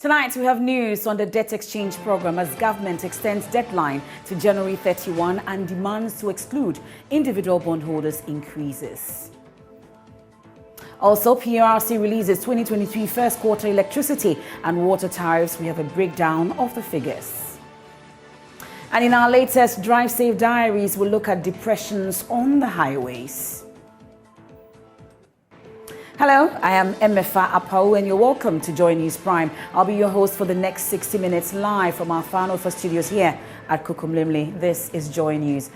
Tonight, we have news on the debt exchange program as government extends deadline to January 31 and demands to exclude individual bondholders increases. Also, PRC releases 2023 first quarter electricity and water tariffs. We have a breakdown of the figures. And in our latest Drive Safe Diaries, we'll look at depressions on the highways. Hello, I am Emefa Apawu and you're welcome to Joy News Prime. I'll be your host for the next 60 minutes live from our Fanofa studios here at Kukumlimli. This is Joy News.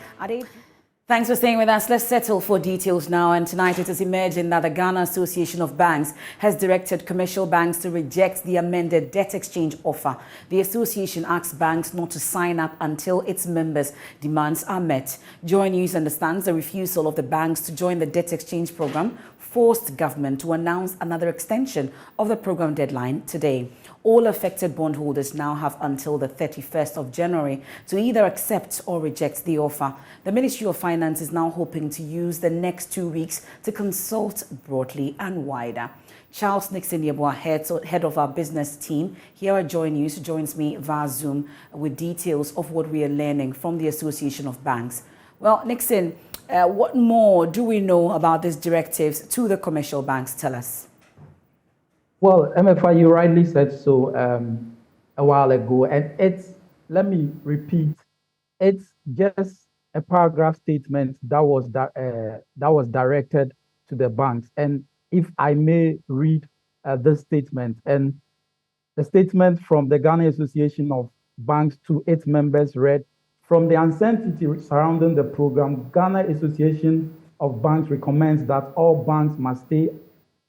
Thanks for staying with us. Let's settle for details now. And tonight it is emerging that the Ghana Association of Banks has directed commercial banks to reject the amended debt exchange offer. The association asks banks not to sign up until its members' demands are met. Joy News understands the refusal of the banks to join the debt exchange program forced government to announce another extension of the program deadline today. All affected bondholders now have until the 31st of January to either accept or reject the offer. The Ministry of Finance is now hoping to use the next 2 weeks to consult broadly and wider. Charles Nixon Yeboah, head of our business team here at Joy News, joins me via Zoom with details of what we are learning from the Association of Banks. Well, Nixon, what more do we know about these directives to the commercial banks? Tell us. Well, Emefa, you rightly said so a while ago, and let me repeat, it's just a paragraph statement that was directed to the banks. And if I may read this statement, and the statement from the Ghana Association of Banks to its members read, from the uncertainty surrounding the program, Ghana Association of Banks recommends that all banks must stay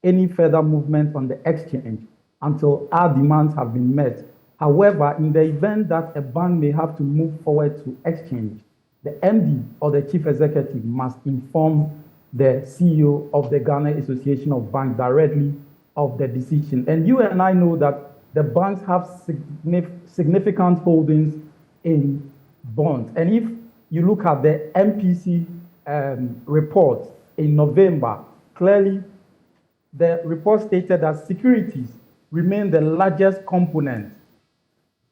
any further movement on the exchange until our demands have been met. However, in the event that a bank may have to move forward to exchange, the MD or the Chief Executive must inform the CEO of the Ghana Association of Banks directly of the decision. And you and I know that the banks have significant holdings in bonds. And if you look at the MPC report in November, clearly the report stated that securities remain the largest component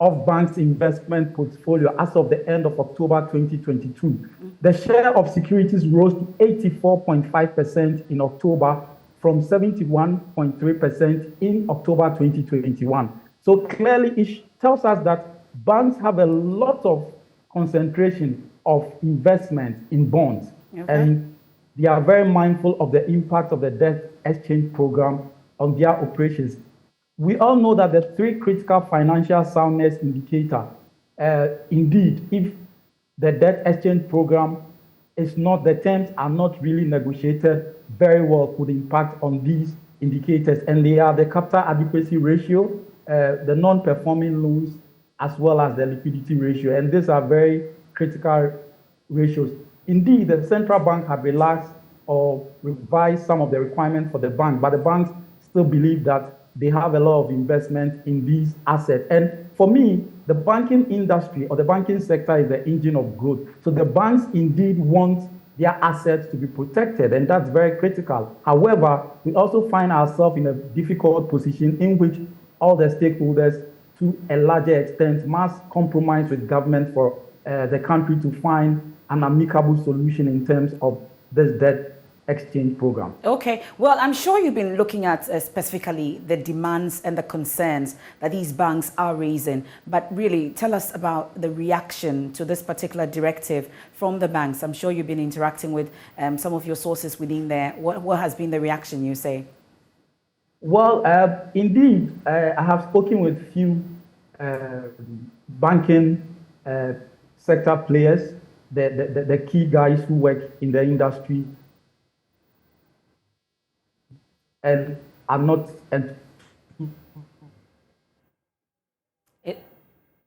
of banks' investment portfolio as of the end of October 2022. The share of securities rose to 84.5% in October from 71.3% in October 2021. So clearly it tells us that banks have a lot of concentration of investment in bonds. Okay. And they are very mindful of the impact of the debt exchange program on their operations. We all know that the three critical financial soundness indicators, indeed, if the debt exchange program is not, the terms are not really negotiated very well, could impact on these indicators. And they are the capital adequacy ratio, the non-performing loans, as well as the liquidity ratio. And these are very critical ratios. Indeed, the central bank have relaxed or revised some of the requirements for the bank, but the banks still believe that they have a lot of investment in these assets. And for me, the banking industry or the banking sector is the engine of growth. So the banks indeed want their assets to be protected, and that's very critical. However, we also find ourselves in a difficult position in which all the stakeholders, to a larger extent, must compromise with government for the country to find an amicable solution in terms of this debt exchange program. Okay, well, I'm sure you've been looking at specifically the demands and the concerns that these banks are raising, but really tell us about the reaction to this particular directive from the banks. I'm sure you've been interacting with some of your sources within there. What has been the reaction, you say? Well, indeed, I have spoken with few banking sector players, the key guys who work in the industry, and are not.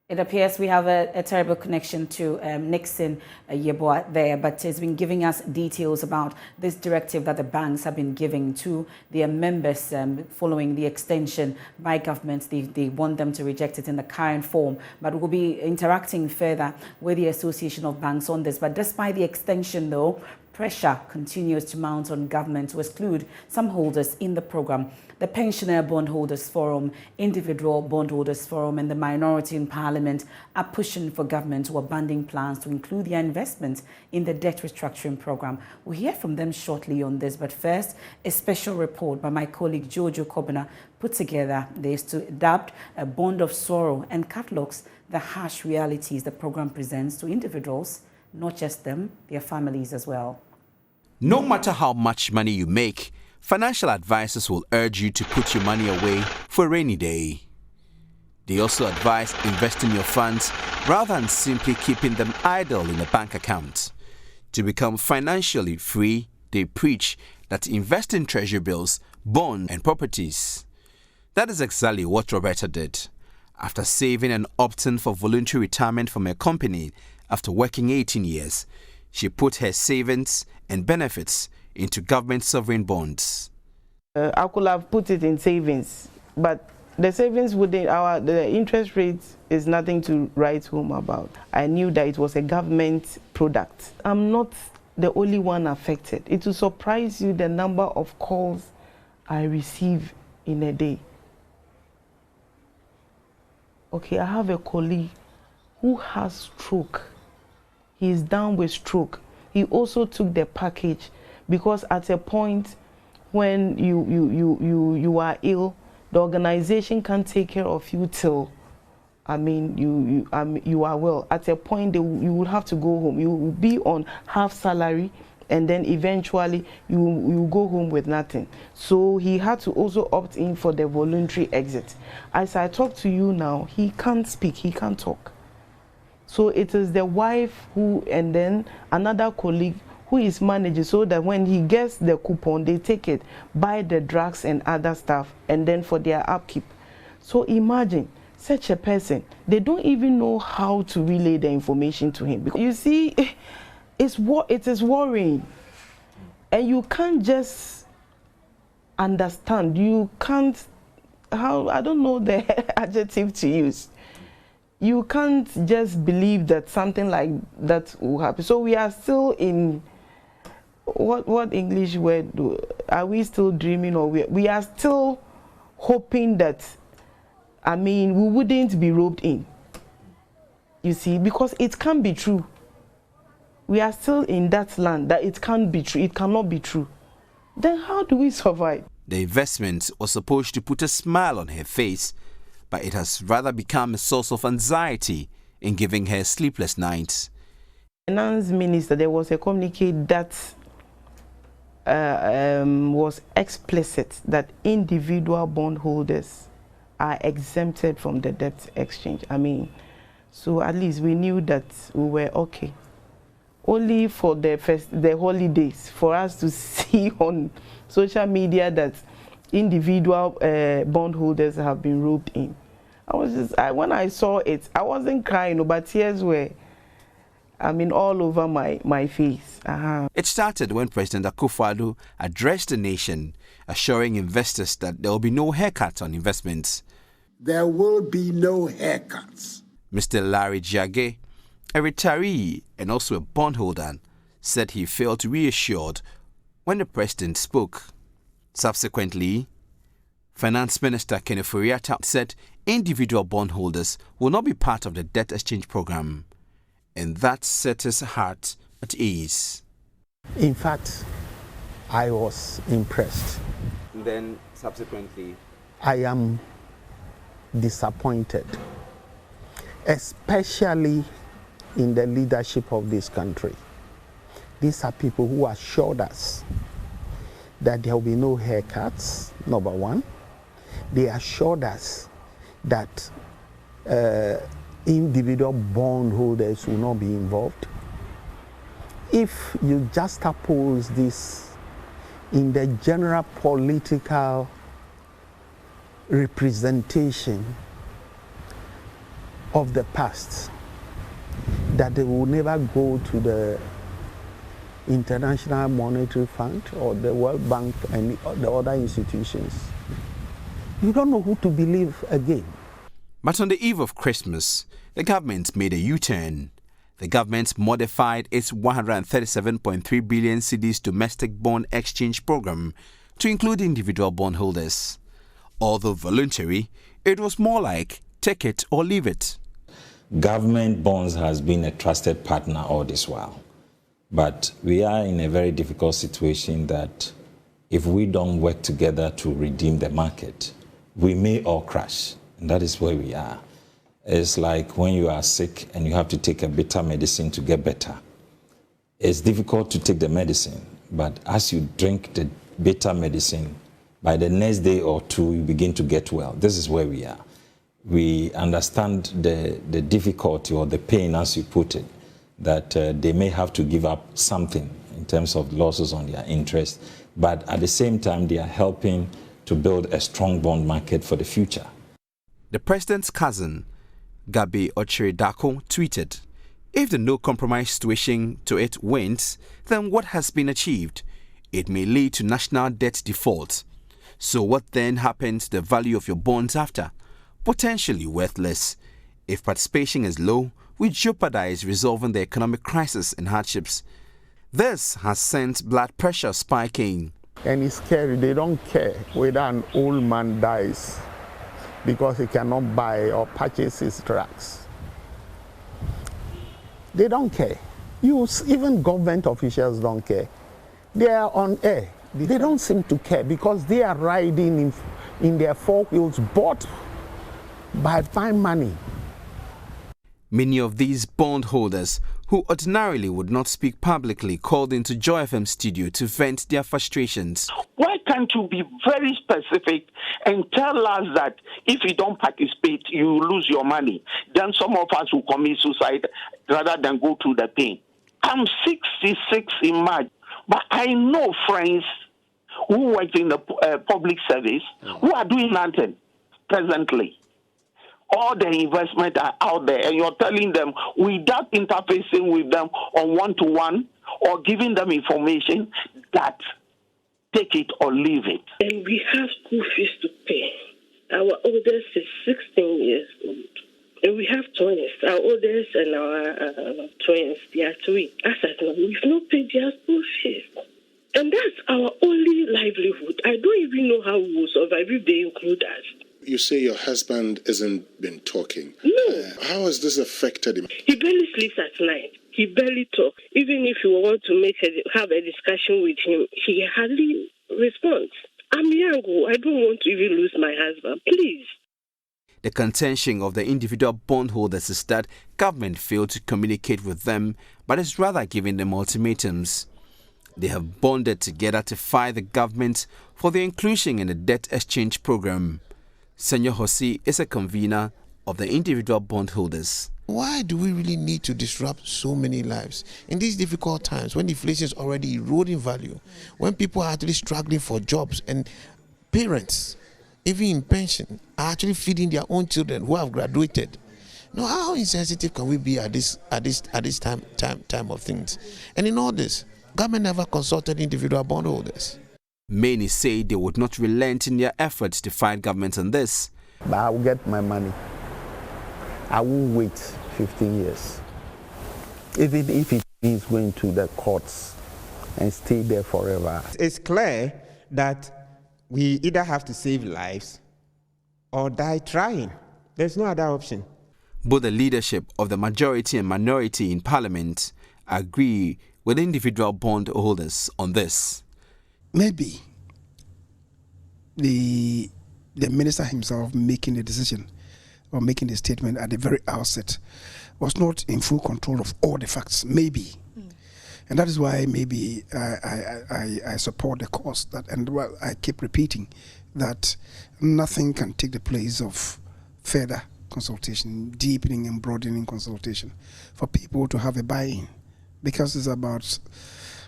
It appears we have a terrible connection to Nixon Yeboah there, but he's been giving us details about this directive that the banks have been giving to their members following the extension by government. They want them to reject it in the current form, but we'll be interacting further with the Association of Banks on this. But despite the extension, though, Pressure continues to mount on government to exclude some holders in the program. The Pensioner Bondholders Forum, Individual Bondholders Forum and the minority in Parliament are pushing for government to abandon plans to include their investment in the debt restructuring program. We'll hear from them shortly on this, but first, a special report by my colleague Jojo Kobina put together this to adapt a bond of sorrow and catalogs the harsh realities the program presents to individuals, not just them, their families as well. No matter how much money you make, financial advisors will urge you to put your money away for a rainy day. They also advise investing your funds rather than simply keeping them idle in a bank account. To become financially free, they preach that invest in treasury bills, bonds, and properties. That is exactly what Roberta did. After saving and opting for voluntary retirement from her company after working 18 years, she put her savings and benefits into government sovereign bonds. I could have put it in savings, but the savings within the interest rate is nothing to write home about. I knew that it was a government product. I'm not the only one affected. It will surprise you the number of calls I receive in a day. Okay, I have a colleague who has stroke. He's down with stroke. He also took the package because at a point when you are ill, the organization can't take care of you till you are well. At a point you will have to go home. You will be on half salary, and then eventually you will go home with nothing. So he had to also opt in for the voluntary exit. As I talk to you now, he can't speak, he can't talk. So it is the wife who, and then another colleague who is managing, so that when he gets the coupon, they take it, buy the drugs and other stuff, and then for their upkeep. So imagine such a person, they don't even know how to relay the information to him. Because you see, it is worrying. And you can't just understand. You can't, I don't know the adjective to use. You can't just believe that something like that will happen. So we are still in, what English word are we still dreaming, or we are still hoping that, we wouldn't be roped in. You see, because it can't be true. We are still in that land that it can't be true. It cannot be true. Then how do we survive? The investment was supposed to put a smile on her face, but it has rather become a source of anxiety in giving her sleepless nights. Finance Minister, there was a communique that was explicit that individual bondholders are exempted from the debt exchange. So at least we knew that we were okay. Only for the holidays, for us to see on social media that individual bondholders have been roped in. When I saw it, I wasn't crying, but tears were, all over my face. It started when President Akufo-Addo addressed the nation, assuring investors that there will be no haircut on investments. There will be no haircuts. Mr. Larry Jage, a retiree and also a bondholder, said he felt reassured when the president spoke. Subsequently, Finance Minister Kenneth Furiata said individual bondholders will not be part of the debt exchange program, and that set his heart at ease. In fact, I was impressed. Then, subsequently, I am disappointed, especially in the leadership of this country. These are people who assured us that there will be no haircuts, number one. They assured us that individual bondholders will not be involved. If you juxtapose this in the general political representation of the past, that they will never go to the International Monetary Fund or the World Bank and the other institutions, you don't know who to believe again. But on the eve of Christmas, the government made a U-turn. The government modified its 137.3 billion cedis domestic bond exchange program to include individual bondholders. Although voluntary, it was more like take it or leave it. Government bonds has been a trusted partner all this while. But we are in a very difficult situation that if we don't work together to redeem the market, we may all crash. And that is where we are. It's like when you are sick and you have to take a bitter medicine to get better. It's difficult to take the medicine, but as you drink the bitter medicine, by the next day or two, you begin to get well. This is where we are. We understand the difficulty or the pain, as you put it, that they may have to give up something in terms of losses on their interest, but at the same time, they are helping to build a strong bond market for the future. The president's cousin, Gabi Ochiridako, tweeted, "If the no compromise situation to it wins, then what has been achieved? It may lead to national debt default. So what then happens to the value of your bonds after? Potentially worthless. If participation is low, we jeopardize resolving the economic crisis and hardships. This has sent blood pressure spiking." And it's scary. They don't care whether an old man dies because he cannot buy or purchase his drugs. They don't care. Even government officials don't care. They are on air. They don't seem to care because they are riding in their four wheels bought by fine money. Many of these bondholders, who ordinarily would not speak publicly, called into Joy FM studio to vent their frustrations. Why can't you be very specific and tell us that if you don't participate, you lose your money? Then some of us will commit suicide rather than go through the pain. I'm 66 in March, but I know friends who work in the public service who are doing nothing presently. All the investment are out there, and you're telling them without interfacing with them on one-to-one or giving them information that take it or leave it. And we have school fees to pay. Our oldest is 16 years old. And we have twins. Our oldest and our twins, they are 3. As I know, we've not paid their school fees. And that's our only livelihood. I don't even know how we will survive if they include us. You say your husband hasn't been talking. No. How has this affected him? He barely sleeps at night. He barely talks. Even if you want to have a discussion with him, he hardly responds. I'm young. I don't want to even lose my husband. Please. The contention of the individual bondholders is that government failed to communicate with them, but is rather giving them ultimatums. They have bonded together to fight the government for their inclusion in the debt exchange program. Senor Hosi is a convener of the individual bondholders. Why do we really need to disrupt so many lives in these difficult times when inflation is already eroding value, when people are actually struggling for jobs and parents, even in pension, are actually feeding their own children who have graduated? Now, how insensitive can we be at this time of things? And in all this, government never consulted individual bondholders. Many say they would not relent in their efforts to fight government on this. But I will get my money. I won't wait 15 years. Even if it means going to the courts and stay there forever. It's clear that we either have to save lives or die trying. There's no other option. Both the leadership of the majority and minority in Parliament agree with individual bondholders on this. Maybe the minister himself making the decision or making the statement at the very outset was not in full control of all the facts, maybe. And that is why maybe I support the cause that, and well, I keep repeating that nothing can take the place of further consultation, deepening and broadening consultation for people to have a buy-in, because it's about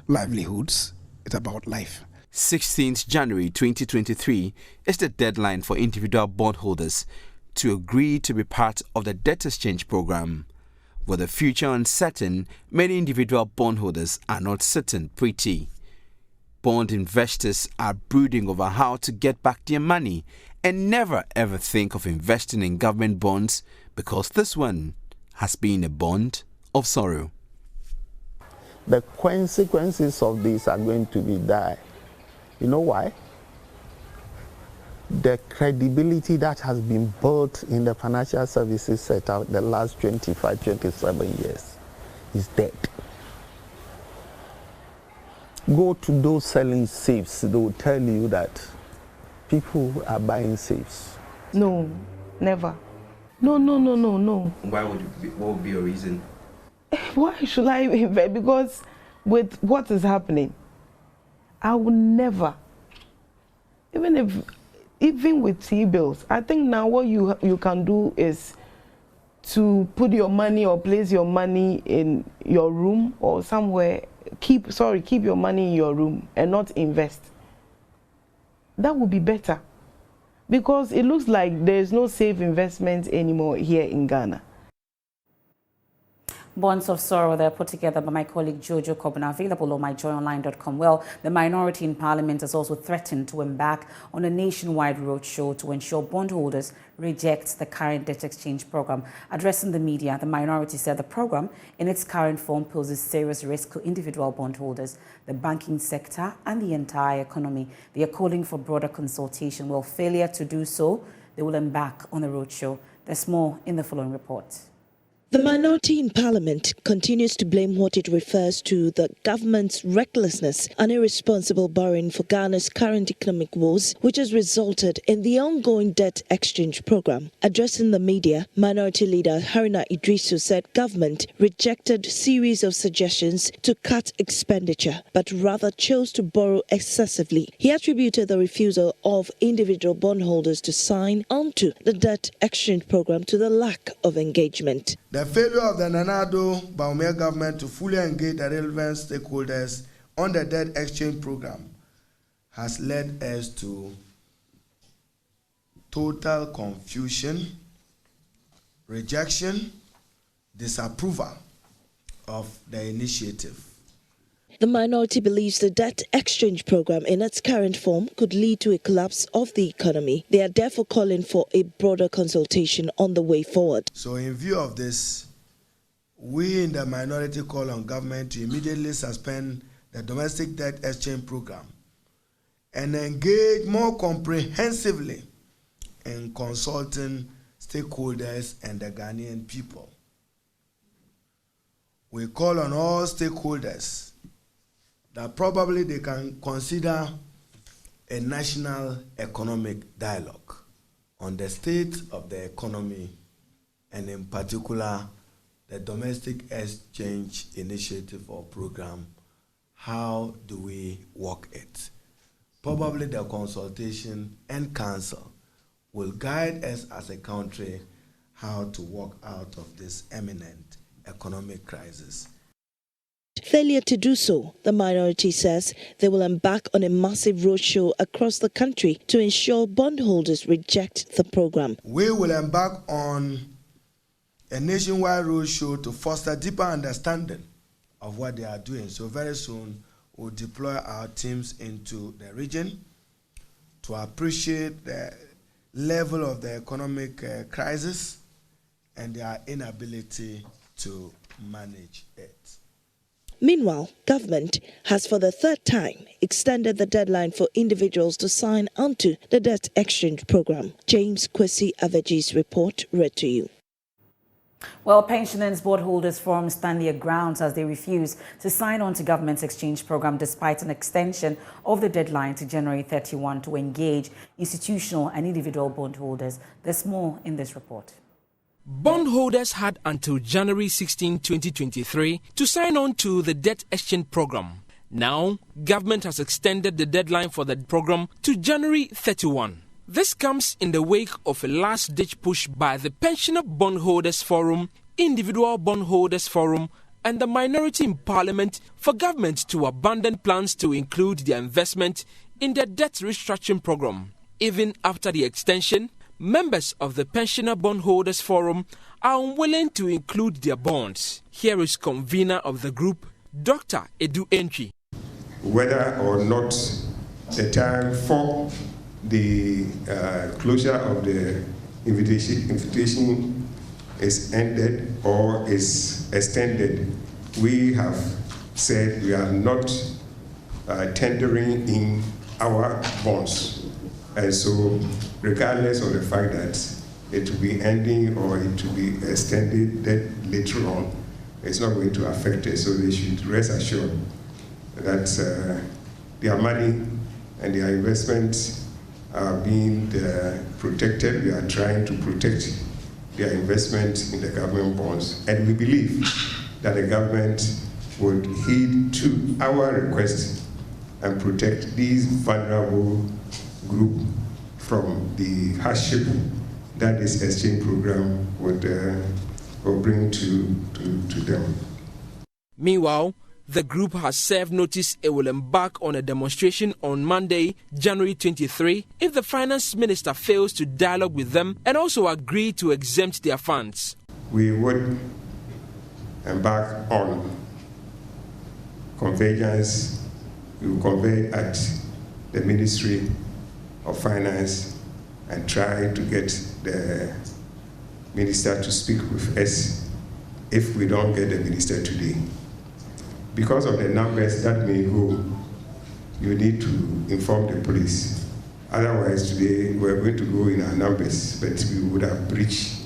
livelihoods, it's about life. 16th January 2023 is the deadline for individual bondholders to agree to be part of the debt exchange program. With the future uncertain, many individual bondholders are not sitting pretty. Bond investors are brooding over how to get back their money and never ever think of investing in government bonds because this one has been a bond of sorrow. The consequences of this are going to be dire. You know why? The credibility that has been built in the financial services sector the last 25, 27 years is dead. Go to those selling safes, they will tell you that people are buying safes. No, never. No. Why would it be, what would be your reason? Why should I invest? Because with what is happening, I will never, even with T-bills, I think now what you can do is to put your money or place your money in your room or somewhere. Keep your money in your room and not invest. That would be better, because it looks like there's no safe investment anymore here in Ghana. Bonds of sorrow that are put together by my colleague Jojo Kobna, available on myjoyonline.com. Well, the minority in Parliament has also threatened to embark on a nationwide roadshow to ensure bondholders reject the current debt exchange program. Addressing the media, the minority said the program in its current form poses serious risk to individual bondholders, the banking sector and the entire economy. They are calling for broader consultation. Well, failure to do so, they will embark on a roadshow. There's more in the following report. The minority in Parliament continues to blame what it refers to the government's recklessness and irresponsible borrowing for Ghana's current economic woes, which has resulted in the ongoing debt exchange program. Addressing the media, Minority Leader Haruna Idrisu said government rejected series of suggestions to cut expenditure, but rather chose to borrow excessively. He attributed the refusal of individual bondholders to sign onto the debt exchange program to the lack of engagement. The failure of the Nana Addo Bawumia government to fully engage the relevant stakeholders on the debt exchange program has led us to total confusion, rejection, disapproval of the initiative. The minority believes the debt exchange program in its current form could lead to a collapse of the economy. They are therefore calling for a broader consultation on the way forward. So in view of this, we in the minority call on government to immediately suspend the domestic debt exchange program and engage more comprehensively in consulting stakeholders and the Ghanaian people. We call on all stakeholders that probably they can consider a national economic dialogue on the state of the economy, and in particular the domestic exchange initiative or program. How do we work it? Probably the consultation and council will guide us as a country how to walk out of this imminent economic crisis. Failure to do so, the minority says they will embark on a massive roadshow across the country to ensure bondholders reject the program. We will embark on a nationwide roadshow to foster deeper understanding of what they are doing. So very soon we'll deploy our teams into the region to appreciate the level of the economic crisis and their inability to manage it. Meanwhile, government has for the third time extended the deadline for individuals to sign onto the debt exchange program. James Kwesi Aveji's report read to you. Well, pensioners bondholders forum stand their grounds as they refuse to sign on to government's exchange program despite an extension of the deadline to January 31 to engage institutional and individual bondholders. There's more in this report. Bondholders had until January 16, 2023 to sign on to the debt exchange program. Now, government has extended the deadline for the program to January 31. This comes in the wake of a last-ditch push by the Pensioner Bondholders Forum, Individual Bondholders Forum, and the minority in Parliament for government to abandon plans to include their investment in the debt restructuring program. Even after the extension, members of the Pensioner Bondholders Forum are unwilling to include their bonds. Here is convener of the group, Dr. Edu Entry. Whether or not the time for the closure of the invitation is ended or is extended, we have said we are not tendering in our bonds. And so, regardless of the fact that it will be ending or it will be extended later on, it's not going to affect us. So they should rest assured that their money and their investments are being protected. We are trying to protect their investment in the government bonds. And we believe that the government would heed to our request and protect these vulnerable group from the hardship that this exchange program would bring to them. Meanwhile, the group has served notice it will embark on a demonstration on Monday, January 23, if the finance minister fails to dialogue with them and also agree to exempt their funds. We would embark on convergence. We will convene at the Ministry of Finance and try to get the minister to speak with us if we don't get the minister today. Because of the numbers that may go, you need to inform the police. Otherwise, today we're going to go in our numbers, but we would have breached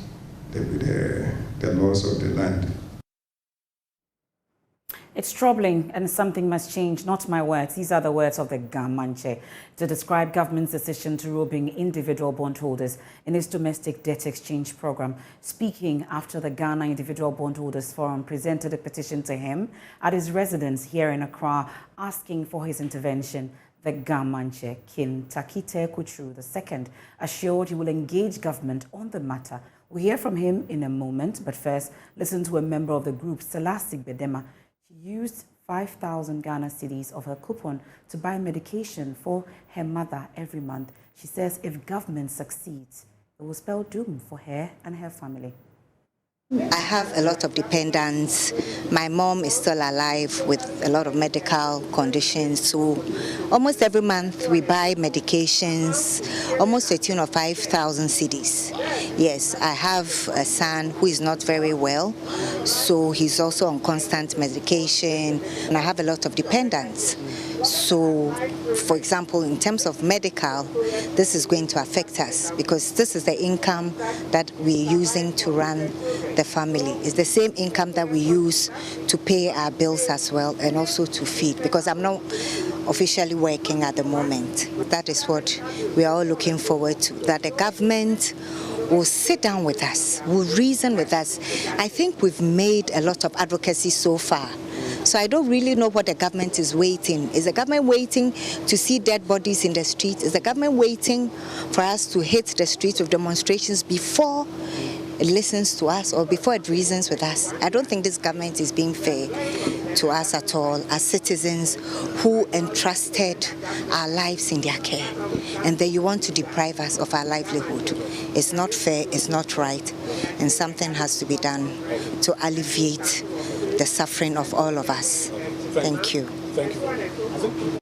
the laws of the land. It's troubling and something must change, not my words. These are the words of the Gamanche to describe government's decision to rope in individual bondholders in its domestic debt exchange program. Speaking after the Ghana Individual Bondholders Forum presented a petition to him at his residence here in Accra, asking for his intervention, the Gamanche, Kin Takite Kutru II, assured he will engage government on the matter. We'll hear from him in a moment, but first, listen to a member of the group, Selassie Bedema. She used 5,000 Ghana cedis of her coupon to buy medication for her mother every month. She says if government succeeds, it will spell doom for her and her family. I have a lot of dependents. My mom is still alive with a lot of medical conditions. So almost every month we buy medications, almost to the tune of 5,000 cedis. Yes, I have a son who is not very well, so he's also on constant medication, and I have a lot of dependents. So, for example, in terms of medical, this is going to affect us because this is the income that we're using to run the family. It's the same income that we use to pay our bills as well and also to feed, because I'm not officially working at the moment. That is what we are all looking forward to, that the government will sit down with us, will reason with us. I think we've made a lot of advocacy so far. So I don't really know what the government is waiting. Is the government waiting to see dead bodies in the streets? Is the government waiting for us to hit the streets with demonstrations before it listens to us or before it reasons with us? I don't think this government is being fair to us at all as citizens who entrusted our lives in their care. And then you want to deprive us of our livelihood. It's not fair, it's not right, and something has to be done to alleviate the suffering of all of us. Thank you. Thank you.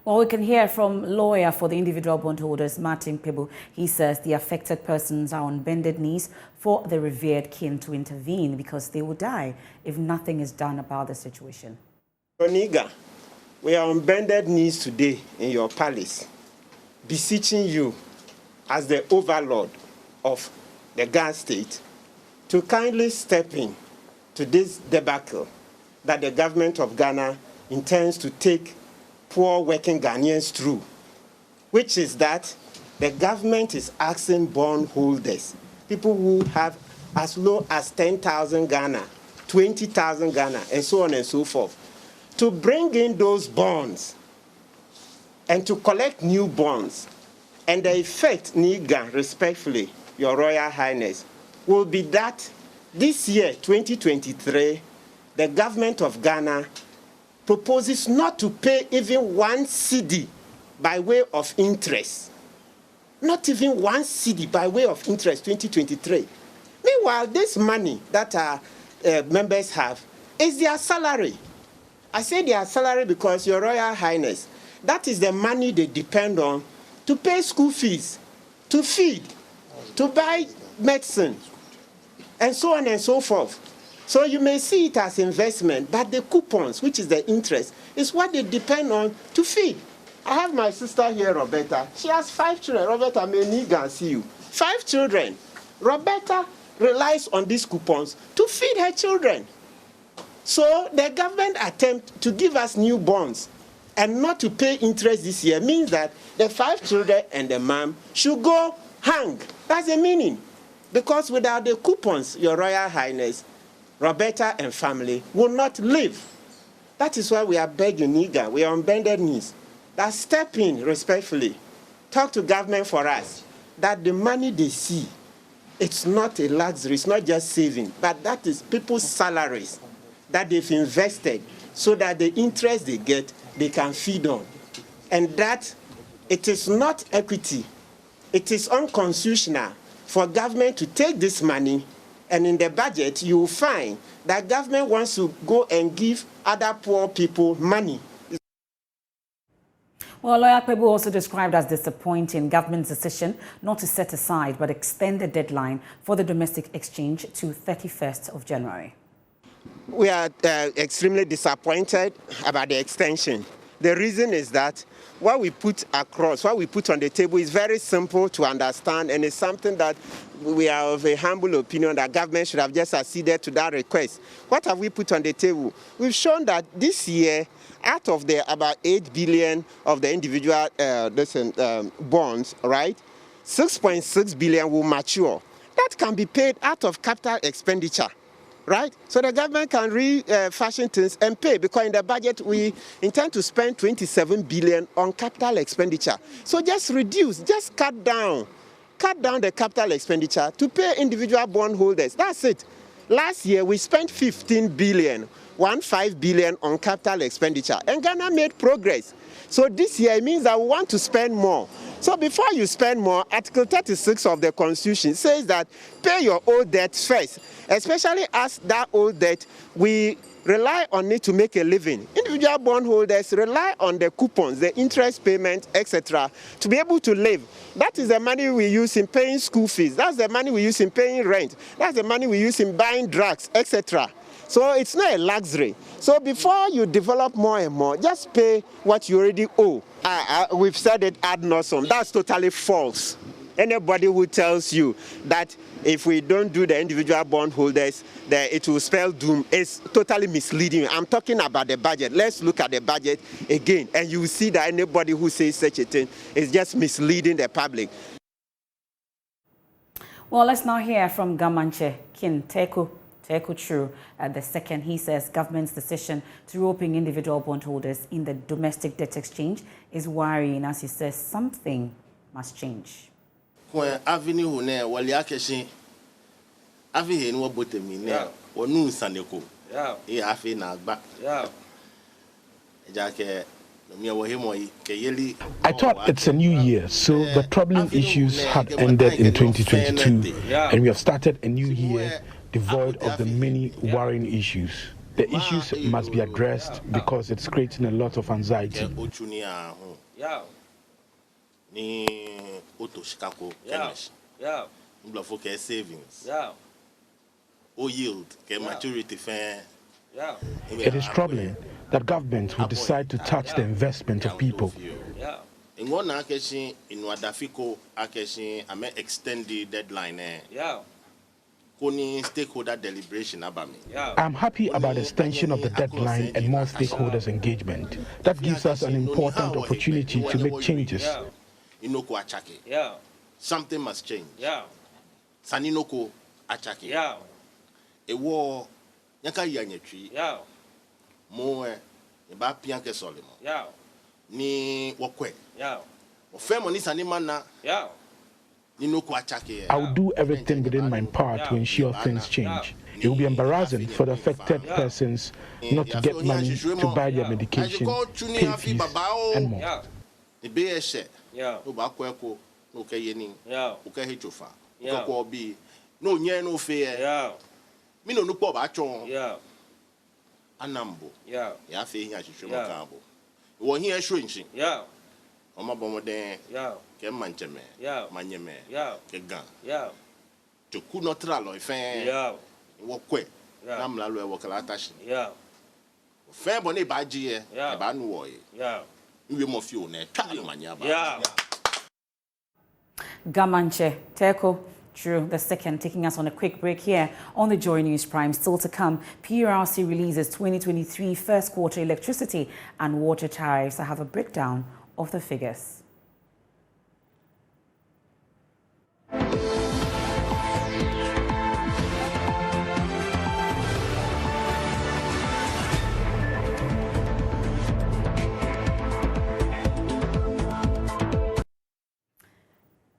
Well, we can hear from lawyer for the individual bondholders, Martin Pebu. He says the affected persons are on bended knees for the revered kin to intervene because they will die if nothing is done about the situation. Oniga, we are on bended knees today in your palace, beseeching you as the overlord of the Ghana state to kindly step in to this debacle that the government of Ghana intends to take poor working Ghanaians through, which is that the government is asking bondholders, people who have as low as 10,000 Ghana, 20,000 Ghana, and so on and so forth, to bring in those bonds and to collect new bonds. And the effect, Niga, respectfully, Your Royal Highness, will be that this year, 2023, the government of Ghana proposes not to pay even 1 cedi by way of interest. Not even 1 cedi by way of interest, 2023. Meanwhile, this money that our members have is their salary. I say their salary because, Your Royal Highness, that is the money they depend on to pay school fees, to feed, to buy medicine, and so on and so forth. So you may see it as investment, but the coupons, which is the interest, is what they depend on to feed. I have my sister here, Roberta. She has 5 children. Roberta, may need and see you. 5 children. Roberta relies on these coupons to feed her children. So the government attempt to give us new bonds and not to pay interest this year means that the 5 children and the mom should go hang. That's the meaning. Because without the coupons, Your Royal Highness, Roberta and family will not live. That is why we are begging Niga, we are on bended knees, that step in respectfully, talk to government for us, that the money they see, it's not a luxury, it's not just saving, but that is people's salaries that they've invested so that the interest they get, they can feed on. And that it is not equity, it is unconstitutional for government to take this money, and in the budget you will find that government wants to go and give other poor people money. Well, Lawyer Apawu also described as disappointing government's decision not to set aside but extend the deadline for the domestic exchange to 31st of January. We are extremely disappointed about the extension. The reason is that what we put across, what we put on the table is very simple to understand, and it's something that we are of a humble opinion that government should have just acceded to that request. What have we put on the table? We've shown that this year, out of the about 8 billion of the individual bonds, right, 6.6 billion will mature. That can be paid out of capital expenditure. Right? So the government can refashion things and pay, because in the budget we intend to spend 27 billion on capital expenditure. So just reduce, just cut down the capital expenditure to pay individual bondholders. That's it. Last year we spent 15 billion on capital expenditure, and Ghana made progress. So this year it means that we want to spend more. So before you spend more, Article 36 of the Constitution says that pay your old debt first, especially as that old debt, we rely on it to make a living. Individual bondholders rely on the coupons, the interest payment, etc., to be able to live. That is the money we use in paying school fees. That's the money we use in paying rent. That's the money we use in buying drugs, etc. So it's not a luxury. So before you develop more and more, just pay what you already owe. We've said it ad nauseum. That's totally false. Anybody who tells you that if we don't do the individual bondholders, that it will spell doom is totally misleading. I'm talking about the budget. Let's look at the budget again, and you will see that anybody who says such a thing is just misleading the public. Well, let's now hear from Gamanche Kin Teku True the second. He says government's decision to open individual bondholders in the domestic debt exchange is worrying, as he says something must change. When avenue ne wali akeshi avi no botemi ne wonu saneko e afi na agba ejake I thought it's a new year, so the troubling issues had ended in 2022, and we have started a new year devoid of the many worrying issues. The issues must be addressed because it's creating a lot of anxiety. It is troubling that government will decide to touch the investment of people. Stakeholder deliberation. I'm happy about the extension of the deadline and more stakeholders' engagement. That gives us an important opportunity to make changes. Something must change. Saninoko achake. A war yaka yanyetri. Mo ba pianke solemo. Ni wokwe. Ofemo ni sanimana. I will do everything within my power to ensure things change. It will be embarrassing for the affected persons not to get money to buy their medication, pay fees, and more. to ku notral o fe Yeah. wo kwe Yeah. na mla lo e wo kala tashi Yeah. fe bo ne ba ji e Yeah. ba nu wo e Yeah. nwe mo fi o na twa no manya ba Yeah. Gamanche Teko. True, the second, taking us on a quick break here on the Joy News Prime. Still to come, PURC releases 2023 first quarter electricity and water tariffs. I have a breakdown of the figures.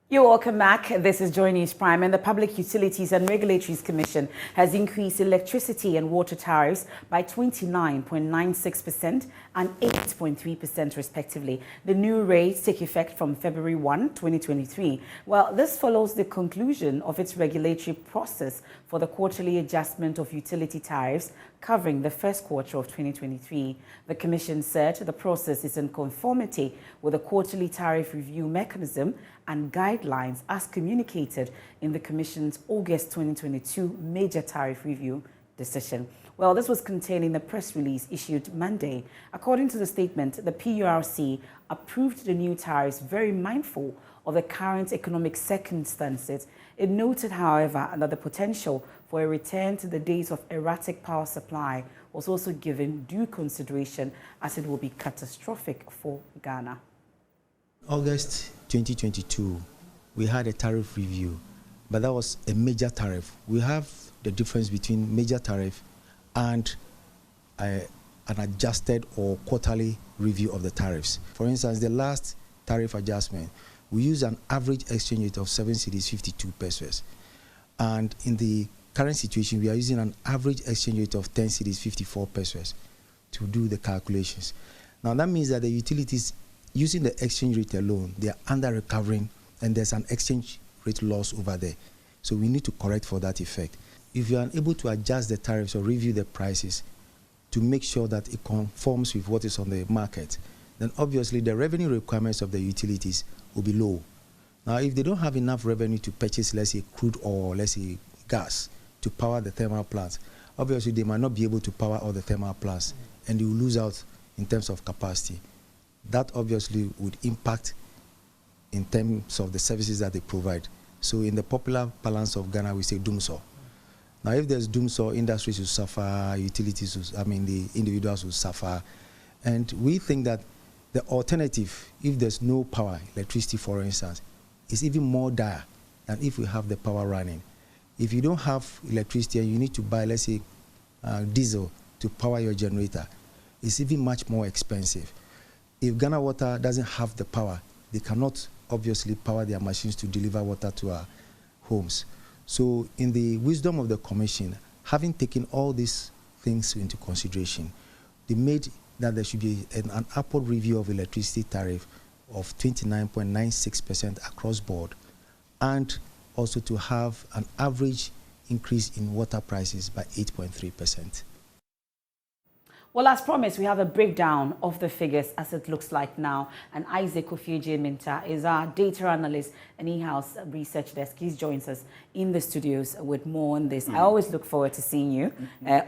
You're welcome back. This is Joy News Prime, and the Public Utilities and Regulatory Commission has increased electricity and water tariffs by 29.96% and 8.3% respectively. The new rates take effect from February 1, 2023. Well, this follows the conclusion of its regulatory process for the quarterly adjustment of utility tariffs covering the first quarter of 2023. The Commission said the process is in conformity with the quarterly tariff review mechanism and guidelines as communicated in the Commission's August 2022 major tariff review decision. Well, this was contained in the press release issued Monday. According to the statement, the PURC approved the new tariffs very mindful of the current economic circumstances. It noted, however, that the potential for a return to the days of erratic power supply was also given due consideration, as it will be catastrophic for Ghana. August 2022, we had a tariff review, but that was a major tariff. We have the difference between major tariff and an adjusted or quarterly review of the tariffs. For instance, the last tariff adjustment, we use an average exchange rate of 7 cedis 52 pesos. And in the current situation, we are using an average exchange rate of 10 cedis 54 pesos to do the calculations. Now that means that the utilities using the exchange rate alone, they are under recovering, and there's an exchange rate loss over there. So we need to correct for that effect. If you are unable to adjust the tariffs or review the prices to make sure that it conforms with what is on the market, then obviously the revenue requirements of the utilities will be low. Now, if they don't have enough revenue to purchase, let's say, crude oil, let's say, gas to power the thermal plants, obviously they might not be able to power all the thermal plants, and you will lose out in terms of capacity. That obviously would impact in terms of the services that they provide. So in the popular parlance of Ghana, we say doomsaw. Now, if there's doomsaw, industries will suffer, utilities will, the individuals will suffer. And we think that the alternative, if there's no power, electricity, for instance, is even more dire than if we have the power running. If you don't have electricity and you need to buy, let's say, diesel to power your generator, it's even much more expensive. If Ghana Water doesn't have the power, they cannot obviously power their machines to deliver water to our homes. So in the wisdom of the Commission, having taken all these things into consideration, they made that there should be an upward review of electricity tariff of 29.96% across board, and also to have an average increase in water prices by 8.3%. Well, as promised, we have a breakdown of the figures as it looks like now. And Isaac Ofieje-Minta is our data analyst and in-house research desk. He joins us in the studios with more on this. I always look forward to seeing you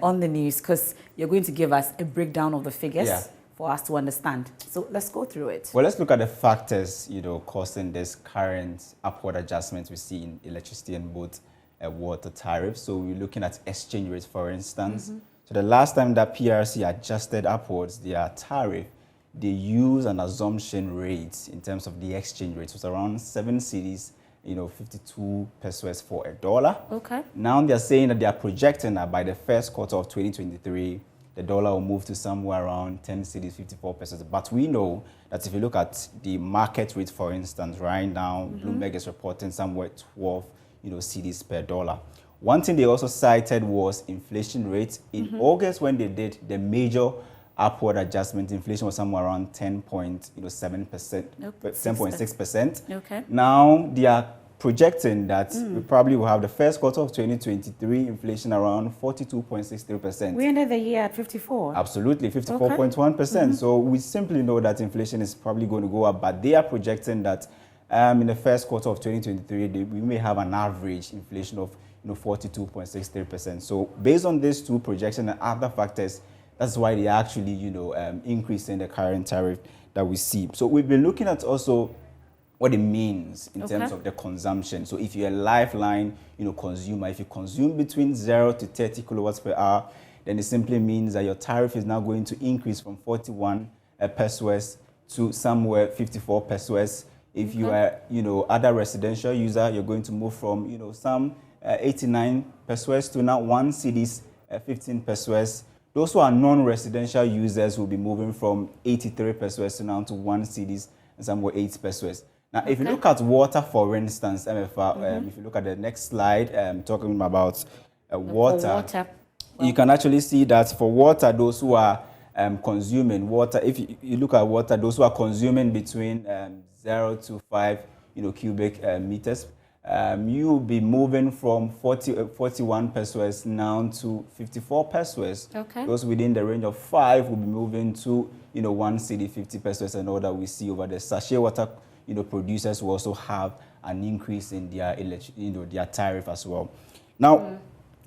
on the news, because you're going to give us a breakdown of the figures for us to understand. So let's go through it. Well, let's look at the factors, causing this current upward adjustment we see in electricity and both water tariffs. So we're looking at exchange rates, for instance. So the last time that PRC adjusted upwards their tariff, they used an assumption rate in terms of the exchange rate. So it's around 7 cedis, 52 pesos for $1. Okay. Now they're saying that they are projecting that by the first quarter of 2023, the dollar will move to somewhere around 10 cedis, 54 pesos. But we know that if you look at the market rate, for instance, right now, Bloomberg is reporting somewhere 12, cedis per dollar. One thing they also cited was inflation rates. In August, when they did the major upward adjustment, inflation was somewhere around 10.7%, 10.6%. Okay. Now they are projecting that we probably will have the first quarter of 2023 inflation around 42.63%. We ended the year at 54. Absolutely, 54.1%. So we simply know that inflation is probably going to go up, but they are projecting that in the first quarter of 2023, we may have an average inflation of 42.63%. So based on these two projections and other factors, that's why they are actually, increasing the current tariff that we see. So we've been looking at also what it means in terms of the consumption. So if you're a lifeline, consumer, if you consume between 0 to 30 kilowatts per hour, then it simply means that your tariff is now going to increase from 41 pesos to somewhere 54 pesos. If you are, other residential user, you're going to move from, some 89 pesos to now 1 cedis, 15 pesos. Those who are non-residential users will be moving from 83 pesos to now to 1 cedis and somewhere 8 pesos. Now, if you look at water, for instance, Emefa, if you look at the next slide, talking about water, you can actually see that for water, those who are consuming water, if you look at water, those who are consuming between 0 to 5 cubic meters, you will be moving from 41 pesos now to 54 pesos. Those within the range of 5 will be moving to 1 cedi 50 pesos, and all that we see over the sachet water producers will also have an increase in their their tariff as well. Now,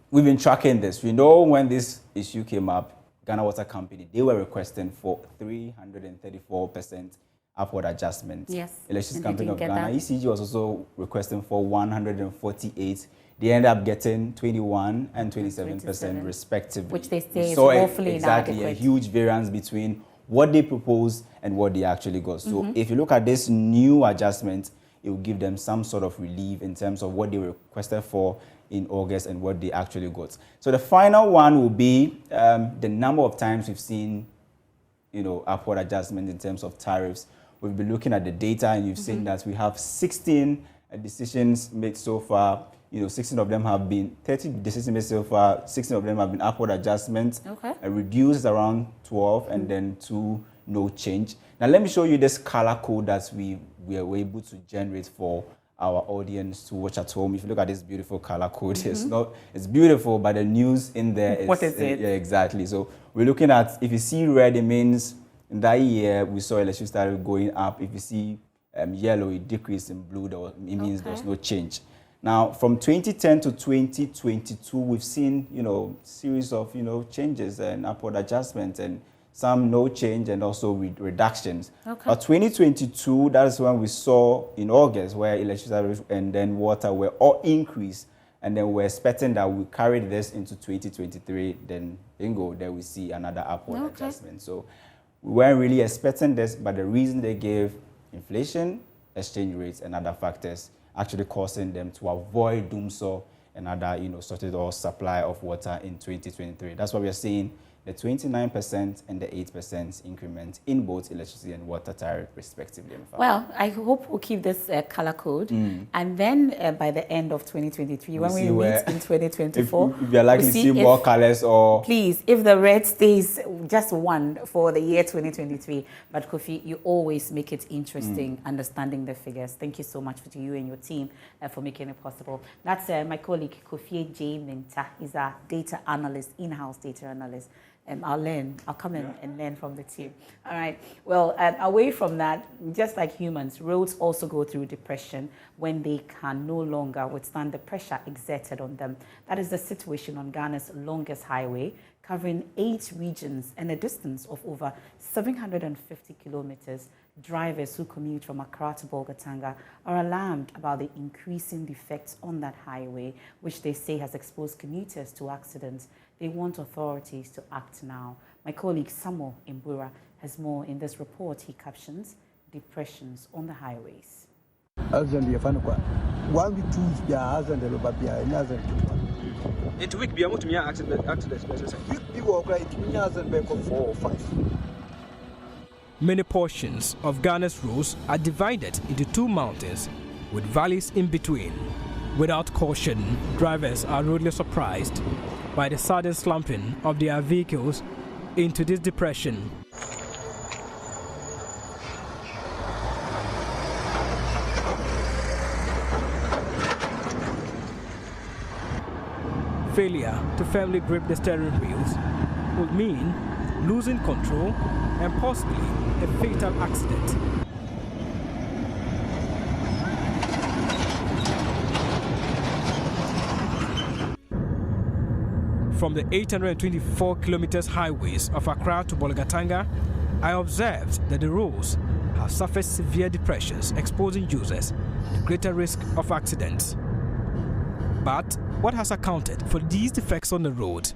we've been tracking this. We know when this issue came up, Ghana Water Company, they were requesting for 334% upward adjustment. Yes. Electricity Company of Ghana, ECG, was also requesting for 148. They ended up getting 21 and 27% respectively. Which they say is inadequate. woefully Exactly, a huge variance between what they proposed and what they actually got. So if you look at this new adjustment, it will give them some sort of relief in terms of what they requested for in August and what they actually got. So the final one will be the number of times we've seen, upward adjustment in terms of tariffs. We've been looking at the data, and you've seen that we have 16 decisions made so far. 16 of them have been, 30 decisions made so far, 16 of them have been upward adjustments, reduced around 12, and then 2 no change. Now let me show you this color code that we were able to generate for our audience to watch at home. If you look at this beautiful color code, it's beautiful, but the news in there is... What is it? Yeah, exactly. So we're looking at, if you see red, it means in that year we saw electricity started going up. If you see yellow, it decreased. In blue, it means there's no change. Now, from 2010 to 2022, we've seen, series of, changes and upward adjustments, and some no change and also reductions. But 2022, that is when we saw in August where electricity and then water were all increased, and then we're expecting that we carried this into 2023. Then bingo, there we see another upward adjustment. So we weren't really expecting this, but the reason they gave inflation, exchange rates, and other factors actually causing them to avoid doomsaw and other, sorted or supply of water in 2023. That's why we are seeing the 29% and the 8% increment in both electricity and water tariff, respectively. Well, I hope we'll keep this color code, and then by the end of 2023, when we meet in 2024, if you're likely to see more colors, or please, if the red stays just one for the year 2023. But Kofi, you always make it interesting, understanding the figures. Thank you so much to you and your team for making it possible. That's my colleague Kofi J. Minta. He's a data analyst, in-house data analyst. I'll come in and learn from the team. All right. Well, away from that, just like humans, roads also go through depression when they can no longer withstand the pressure exerted on them. That is the situation on Ghana's longest highway, covering 8 regions and a distance of over 750 kilometers. Drivers who commute from Accra to Bolgatanga are alarmed about the increasing defects on that highway, which they say has exposed commuters to accidents. They want authorities to act now. My colleague Samuel Imbura has more in this report. He captions depressions on the highways. Many portions of Ghana's roads are divided into 2 mountains with valleys in between. Without caution, drivers are rudely surprised by the sudden slumping of their vehicles into this depression. Failure to firmly grip the steering wheels would mean losing control and possibly a fatal accident. from the 824 kilometers highways of Accra to Bolgatanga, I observed that the roads have suffered severe depressions, exposing users to greater risk of accidents. But what has accounted for these defects on the road?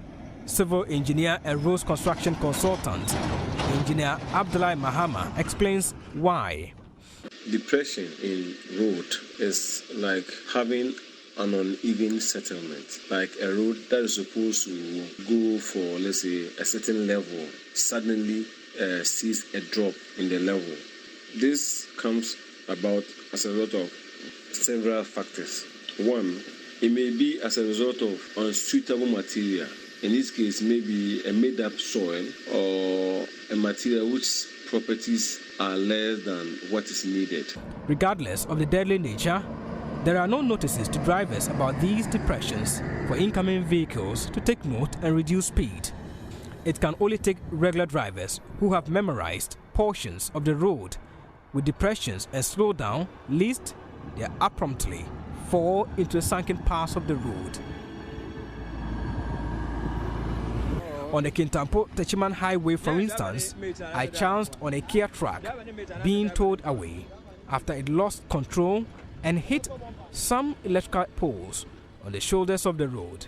Civil engineer and roads construction consultant, Engineer Abdullah Mahama, explains why. Depression in road is like having an uneven settlement, like a road that is supposed to go for, let's say, a certain level, suddenly sees a drop in the level. This comes about as a result of several factors. One, it may be as a result of unsuitable material. In this case, maybe a made-up soil or a material whose properties are less than what is needed. Regardless of the deadly nature, there are no notices to drivers about these depressions for incoming vehicles to take note and reduce speed. It can only take regular drivers who have memorized portions of the road with depressions and slow down, lest they abruptly fall into the sunken parts of the road. On the Kintampo-Techiman Highway, for instance, I chanced on a Kia truck being towed away after it lost control and hit some electrical poles on the shoulders of the road.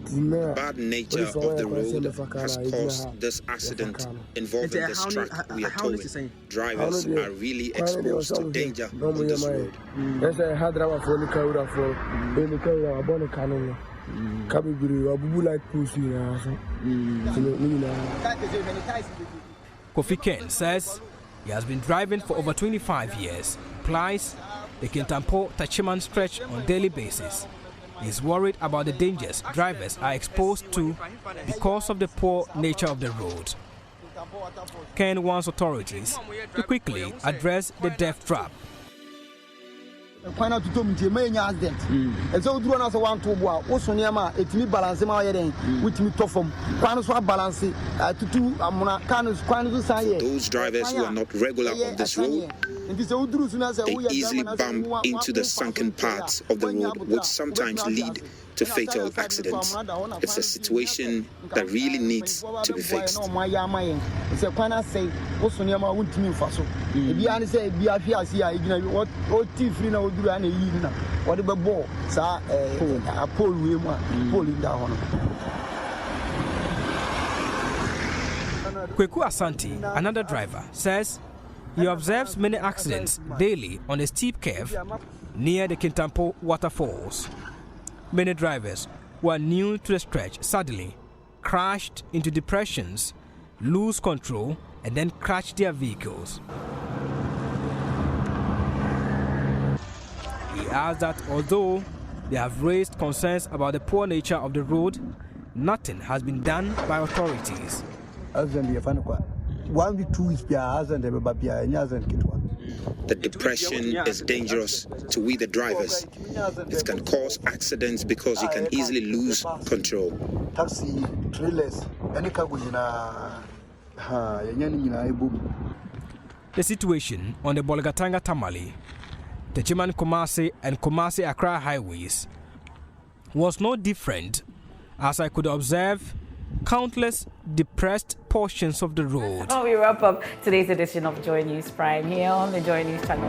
Bad nature of the road has caused this accident involving this truck we are towing. Drivers are really exposed to danger on this road. Kofi Ken says he has been driving for over 25 years, plies the Kintampo-Tachiman stretch on a daily basis. He is worried about the dangers drivers are exposed to because of the poor nature of the road. Ken wants authorities to quickly address the death trap. And so do not want to go. Also, Niama, it me balance my heading with me to form. Balance to do those drivers who are not regular on this road, they easily bump into the sunken parts of the road, which sometimes lead to fatal accidents. It's a situation that really needs to be fixed. Kweku Asante, another driver, says he observes many accidents daily on a steep curve near the Kintampo waterfalls. Many drivers who are new to the stretch suddenly crashed into depressions, lose control, and then crash their vehicles. He adds that although they have raised concerns about the poor nature of the road, nothing has been done by authorities. The depression is dangerous to we the drivers. It can cause accidents because you can easily lose control. Taxi, trailers, The situation on the Bolgatanga Tamale, Techiman Kumasi and Kumasi Accra highways was no different, as I could observe countless depressed portions of the road. We wrap up today's edition of Joy News Prime here on the Joy News channel.